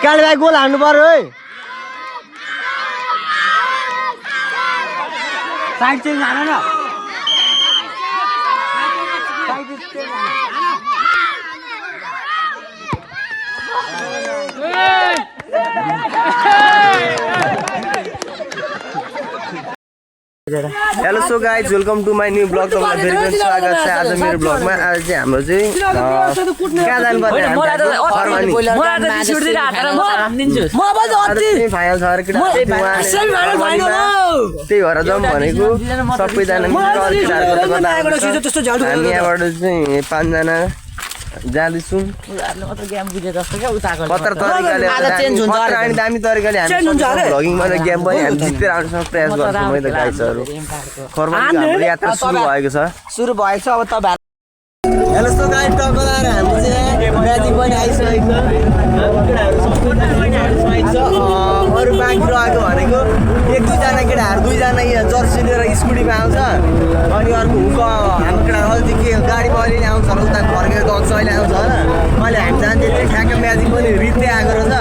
काले भाइ गोल हान्नु पर्यो है साइड चेन्ज हान न hello so guys welcome to my new blog तपाईँलाई फेरि पनि स्वागत छ आज मेरो ब्लगमा आज चाहिँ हाम्रो चाहिँ कहाँ जानुपर्ने त्यही भएर जाउँ भनेको सबैजना हामी यहाँबाट चाहिँ 5 जना जाँदैछौँ कत्र तरिकाले दामी तरिकाले हामी भ्लगिङमा त गेम पनि हामी जितेर आउनुसँग प्रयास गर्छौँ है त गाइजहरू खरबानी हाम्रो यात्रा सुरु भएको छ अब तपाईहरु हेलो सो गाइज तपाईहरु हामी चाहिँ म्याजिक पनि आइसकेको छ अरू बाँकी रहेको भनेको 1-2 जना केटाहरू 2 जना जर्सी लिएर स्कुटीमा आउँछ अनि अर्को हुक हाम्रो केटाहरू अझै के गाडीमा अहिले आउँछ होला उता फर्केर गन्छ अहिले आउँछ होला अहिले हामी जान्थ्यौँ त्यही ठ्याक्क म्याजिक पनि रित्ते आएको रहेछ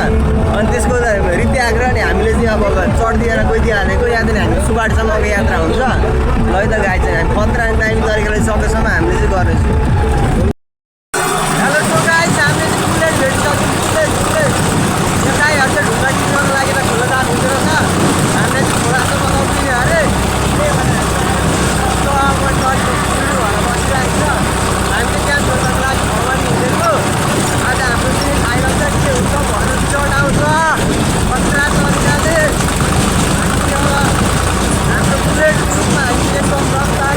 अनि त्यसको रित्ते आएको अनि हामीले चाहिँ अब चढिदिएर गइदिइहालेको यहाँदेखि हामी सुबाटसम्मको यात्रा हुन्छ ल है त गाई चाहिँ हामी 15 दामी तरिकाले सकेसम्म हामीले चाहिँ गर्नेछौँ हेलो सो गाइस हामीले चाहिँ बुलेट भेटिसक्यौँ बुलेट यो गाईहरू चाहिँ ढुङ्गा किन्नको लागि त ठुलो दाम हुँदो रहेछ हामीले चाहिँ खोलासम्म आउँदिने अरे त्यही भएर बसिरहेको छ हामी चाहिँ त्यहाँ छोड्नको लागि भवानी हिँडेको आज हाम्रो चाहिँ आइरन चाहिँ के हुन्छ भनेर रिजल्ट आउँछ 15 तरिकाले हाम्रो बुलेट ग्रुपमा हामी एकदम रफ्तार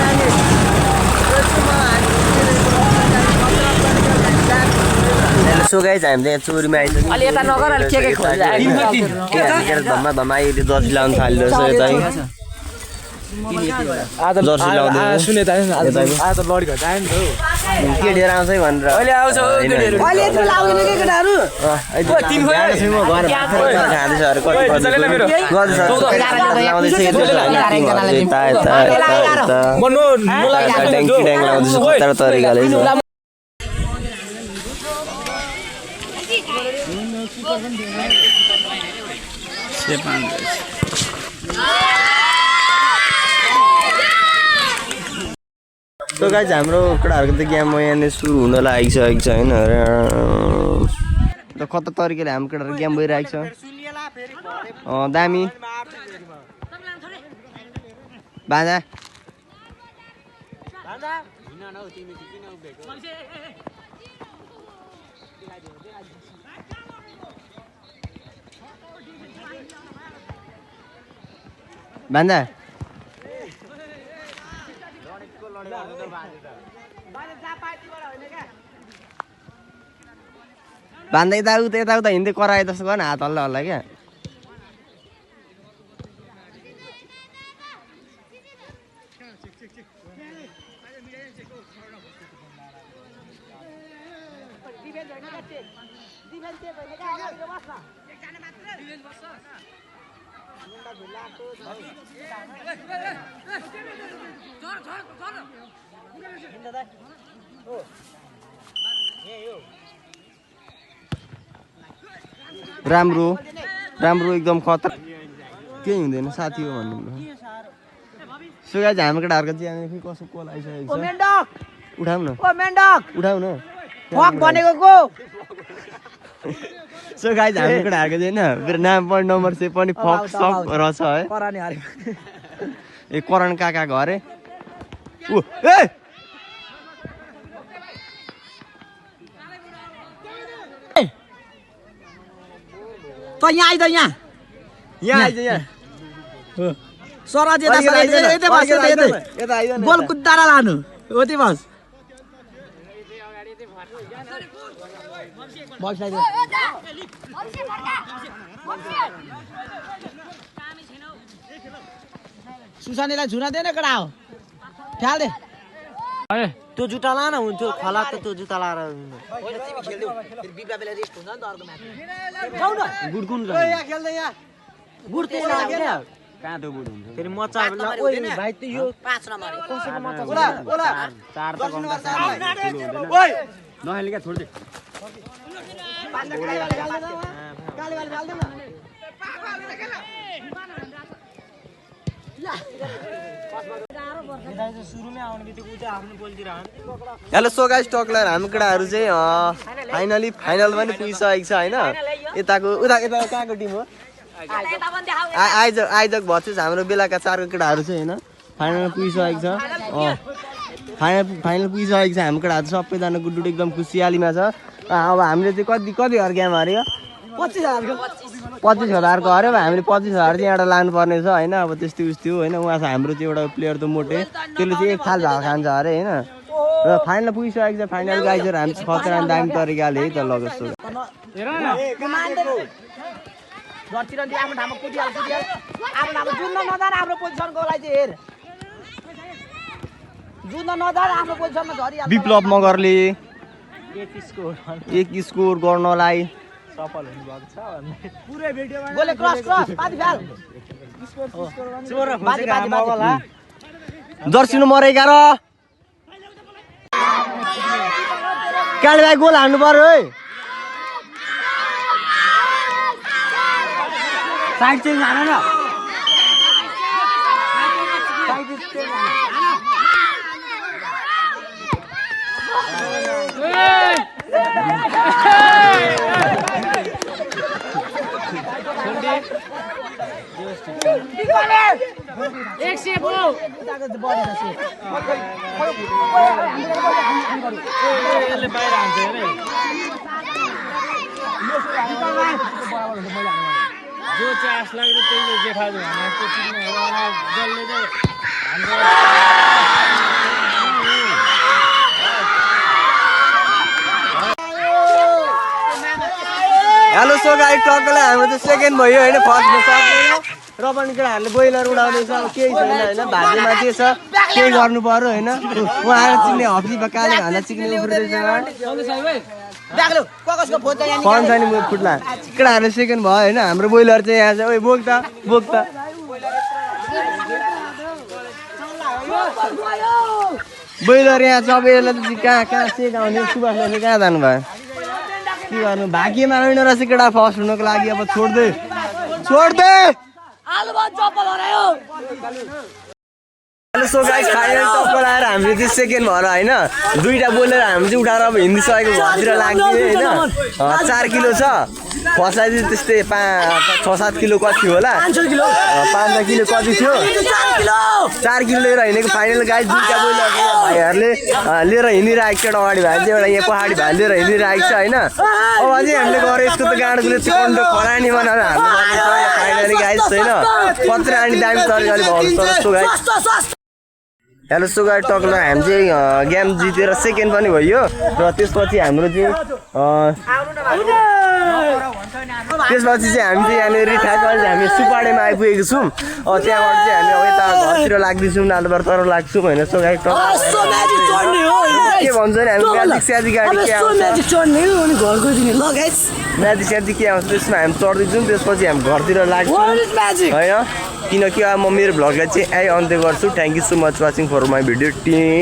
नानी सो गाइज हामीले यहाँ चोरीमा आइसक्यौँ अलि यता नगर अलि के धम्मा धम्मा अहिले जर्सी लाउनु थाल्यो रहेछ यता जर्सी लाउँदै सुने त आज त लडी घटा आयो नि त केटीहरू आउँछ है भनेर अहिले आउँछ अहिले यत्रो लाउँदैन के केटाहरू तरिकाले सो गाइज हाम्रो केटाहरूको त गेम यहाँनिर सुरु हुन लागिसकेको छ होइन कता तरिकाले हाम्रो केटाहरू गेम भइरहेको छ दामी बाजा बान्दा बान्दा यताउता हिँड्दै कराए जस्तो गर्न हात हल्ला हल्ला क्या राम्रो एकदम खतरा केही हुँदैन साथी हो भन्नु सो गाइज हाम्रो केटाहरूको चाहिँ फेरि कसो कोल आइसकेको छ उठाउ न सो गाइज हाम्रो केटाहरूको चाहिँ होइन नाम पनि नम्बर चाहिँ पनि फक सक रहेछ है ए करण काका घर है त यहाँ आइज यहाँ सराज यता बल कुद्दारा लानु होती बस सुसानीलाई झुना दे न कडा हो ख्याल दे त्यो जुत्ता ला न हुन्थ्यो खला त त्यो जुत्ता लाएर गुडकुन गुड त्यही लाग्यो क्या कहाँ त्यो गुड हुन्छ फेरि मचा ओइ भाइ त यो 5 नम्बर कसैको मचा ओला 4 त गम्ता 4 ओइ नहेले क्या छोड्दे हेलो सो गाइस टक्लर हाम्रो केटाहरू चाहिँ फाइनली फाइनलमा पनि पुगिसकेको छ होइन यताको उता कहाँको टिम हो आइजक भर्सेस हाम्रो बेलाका 4 केटाहरू चाहिँ होइन फाइनलमा पुगिसकेको छ फाइनल पुगिसकेको छ हाम्रो केटाहरू सबैजना गुड्डुड एकदम खुसियालीमा छ अब हामीले चाहिँ कति गेम हार्यो 25,000को हार्यो अब हामीले 25,000 चाहिँ यहाँबाट लानुपर्ने छ होइन अब त्यस्तै उस्तै हो होइन उहाँ चाहिँ हाम्रो चाहिँ एउटा प्लेयर त मोटे त्यसले चाहिँ 1 थाल भाग खान्छ अरे होइन र फाइनल पुगिसकेको छ फाइनल गाइजहरू हामी चाहिँ खतरा दामी तरिकाले है त लगेको विप्लव मगरले 1 स्कोर गर्नलाई सफल हुनुभएको छ पुरै भिडियोमा गोले क्रस पाती फाल जर्सी नम्बर 11 काले भाइ गोल हान्नु पर्यो है साइड चेन्ज हान न एक से वो जो चास लाग्यो त्यही जेठा जो भने त्यो टिममा जसले चाहिँ हेलो सो गाइस टक्कलाई हाम्रो चाहिँ सेकेन्ड भयो होइन फर्स्टमा सक्दैन र पनि केटाहरूले बोइलर उडाउँदैछ अब केही छैन होइन भाग्यमा के छ केही गर्नु पर्यो होइन उहाँहरू चिक्ने हप्सी काले भान्दा चिक्ने उफ्रिँदैछ फोन छ नि फुट्ला केटाहरूले सेकेन्ड भयो होइन हाम्रो बोइलर चाहिँ यहाँ छ ओइ बोक्दा बोइलर यहाँ छ अब यसलाई चाहिँ कहाँ सेक आउने सुभाषलाई चाहिँ कहाँ जानुभयो के गर्नु भाग्यमा होइन रहेछ केटा फर्स्ट हुनको लागि अब छोड्दै हेलो सो गाइस फाइनल टक्कर आएर हामीले चाहिँ सेकेन्ड भएर होइन 2टा बोलेर हामी चाहिँ उठाएर अब हिँडिसकेको घरतिर लाग्यो होइन 4 किलो छ फसाइदियो त्यस्तै 6-7 किलो कति होला 5 किलो कति थियो 4 किलो लिएर हिँडेको फाइनल गाइस 2टा बोलेर भाइहरूले लिएर हिँडिरहेको छ अगाडि भाइ चाहिँ एउटा यहाँ पहाडी भाइ लिएर हिँडिरहेको छ होइन अब अझै हामीले गएर यसको त गाँडोले चिकन खरानी बनाएर हाम्रो फाइनली गाइस होइन कत्रै अनि दामी तरिकाले भयो so guys hello so guys टक्लर हामी चाहिँ गेम जितेर सेकेन्ड पनि भयो र त्यसपछि हाम्रो चाहिँ हामी चाहिँ यहाँनिर ठ्याक्कै हामी सुपाडेमा आइपुगेको छौँ त्यहाँबाट चाहिँ हामी अब यता घरतिर लाग्दैछौँ नालबार तर लाग्छौँ होइन सो गाइस के भन्छ नि हामी म्याजिक स्याजी गाडी के आउँछ म्याजिक स्याजी के आउँछ त्यसमा हामी चढ्दैछौँ त्यसपछि हामी घरतिर लाग्छौँ होइन किनकि अब म मेरो भ्लगलाई चाहिँ अन्त्य गर्छु thank you so much watching for my video team